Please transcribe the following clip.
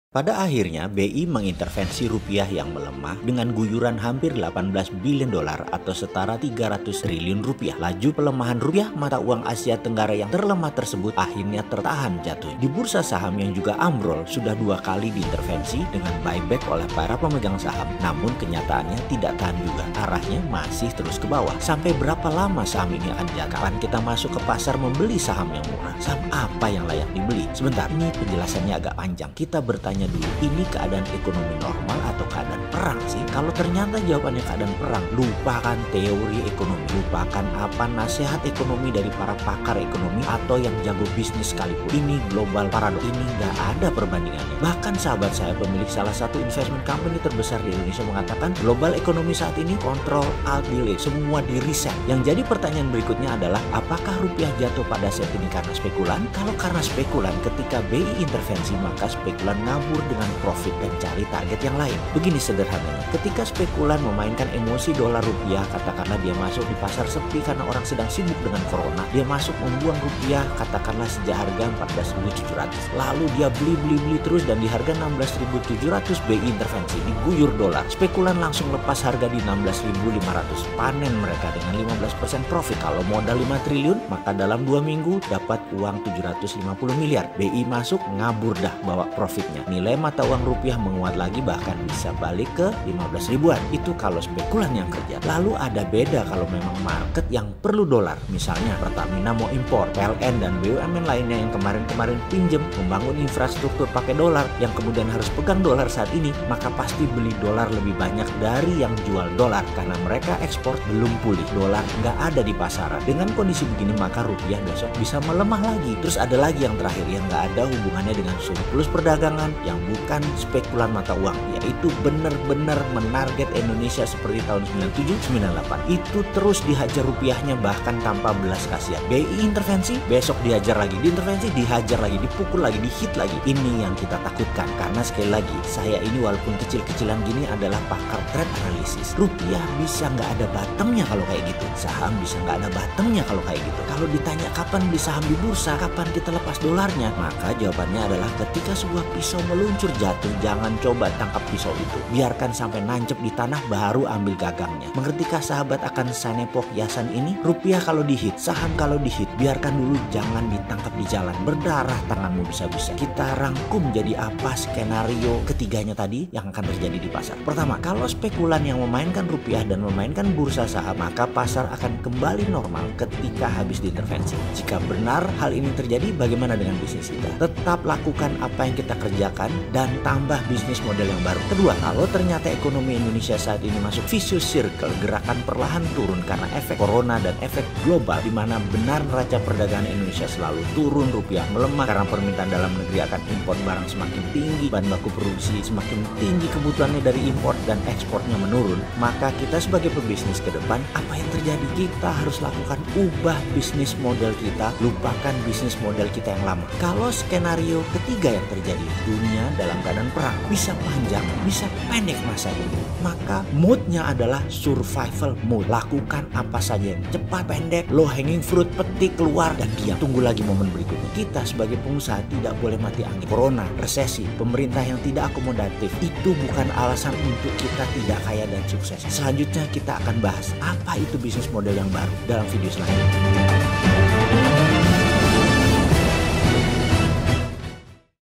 Pada akhirnya, BI mengintervensi rupiah yang melemah dengan guyuran hampir 18 billion dolar atau setara 300 triliun rupiah. Laju pelemahan rupiah mata uang Asia Tenggara yang terlemah tersebut akhirnya tertahan jatuh. Di bursa saham yang juga ambrol sudah 2 kali diintervensi dengan buyback oleh para pemegang saham. Namun kenyataannya tidak tahan juga. Arahnya masih terus ke bawah. Sampai berapa lama saham ini akan jatuh? Kapan kita masuk ke pasar membeli saham yang murah? Saham apa yang layak dibeli? Sebentar, ini penjelasannya agak panjang. Kita bertanya dulu, ini keadaan ekonomi normal atau keadaan perang sih? Kalau ternyata jawabannya keadaan perang, lupakan teori ekonomi, lupakan apa nasihat ekonomi dari para pakar ekonomi atau yang jago bisnis sekalipun. Ini global paradox, ini nggak ada perbandingannya. Bahkan sahabat saya, pemilik salah satu investment company terbesar di Indonesia, mengatakan global ekonomi saat ini kontrol alt delete, semua di reset. Yang jadi pertanyaan berikutnya adalah, apakah rupiah jatuh pada saat ini karena spekulan? Kalau karena spekulan, ketika BI intervensi, maka spekulan ngabur dengan profit dan cari target yang lain. Begini sederhananya, ketika spekulan memainkan emosi dolar rupiah, katakanlah dia masuk di pasar sepi karena orang sedang sibuk dengan corona, dia masuk membuang rupiah katakanlah sejak harga 14.700, lalu dia beli terus dan di harga 16.700 BI intervensi, diguyur dolar, spekulan langsung lepas harga di 16.500, panen mereka dengan 15% profit. Kalau modal 5 triliun, maka dalam 2 minggu dapat uang 750 miliar. BI masuk, ngabur dah bawa profitnya. Nilai mata uang rupiah menguat lagi, bahkan bisa balik ke 15 ribuan. Itu kalau spekulan yang kerja. Lalu ada beda kalau memang market yang perlu dolar. Misalnya Pertamina mau impor, PLN dan BUMN lainnya yang kemarin pinjem membangun infrastruktur pakai dolar, yang kemudian harus pegang dolar saat ini, maka pasti beli dolar lebih banyak dari yang jual dolar karena mereka ekspor belum pulih, dolar nggak ada di pasaran. Dengan kondisi begini maka rupiah besok bisa melemah lagi. Terus ada lagi yang terakhir yang nggak ada hubungannya dengan surplus perdagangan, yang bukan spekulan mata uang, yaitu benar-benar menarget Indonesia seperti tahun 97-98. Itu terus dihajar rupiahnya bahkan tanpa belas kasihan. BI intervensi, besok dihajar lagi, diintervensi, dihajar lagi, dipukul lagi, dihit lagi. Ini yang kita takutkan karena sekali lagi, saya ini walaupun kecil-kecilan gini adalah pakar trade analisis. Rupiah bisa nggak ada bottomnya kalau kayak gitu. Saham bisa nggak ada bottomnya kalau kayak gitu. Kalau ditanya kapan beli saham di bursa, kapan kita lepas dolarnya, maka jawabannya adalah ketika sebuah pisau meluncur jatuh, jangan coba tangkap pisau itu. Biarkan sampai nancep di tanah baru ambil gagangnya. Mengertikah sahabat akan sanepok hiasan ini? Rupiah kalau dihit, saham kalau dihit, biarkan dulu, jangan ditangkap di jalan. Berdarah tanganmu bisa-bisa. Kita rangkum jadi apa skenario ketiganya tadi yang akan terjadi di pasar. Pertama, kalau spekulan yang memainkan rupiah dan memainkan bursa saham, maka pasar akan kembali normal ketika habis diintervensi. Jika benar hal ini terjadi, bagaimana dengan bisnis kita? Tetap lakukan apa yang kita kerjakan dan tambah bisnis model yang baru. Kedua, kalau ternyata ekonomi Indonesia saat ini masuk vicious circle, gerakan perlahan turun karena efek corona dan efek global, di mana benar neraca perdagangan Indonesia selalu turun, rupiah melemah karena permintaan dalam negeri akan impor barang semakin tinggi, bahan baku produksi semakin tinggi, kebutuhannya dari impor dan ekspornya menurun, maka kita sebagai pebisnis ke depan, apa yang terjadi? Kita harus lakukan ubah bisnis model kita, lupakan bisnis model kita yang lama. Kalau skenario ketiga yang terjadi, dunia dalam keadaan perang, bisa panjang, bisa pendek masa ini, maka moodnya adalah survival mode. Lakukan apa saja yang cepat, pendek, low hanging fruit, petik, keluar dan diam. Tunggu lagi momen berikutnya. Kita sebagai pengusaha tidak boleh mati angin. Corona, resesi, pemerintah yang tidak akomodatif, itu bukan alasan untuk kita tidak kaya dan sukses. Selanjutnya kita akan bahas apa itu bisnis model yang baru dalam video selanjutnya.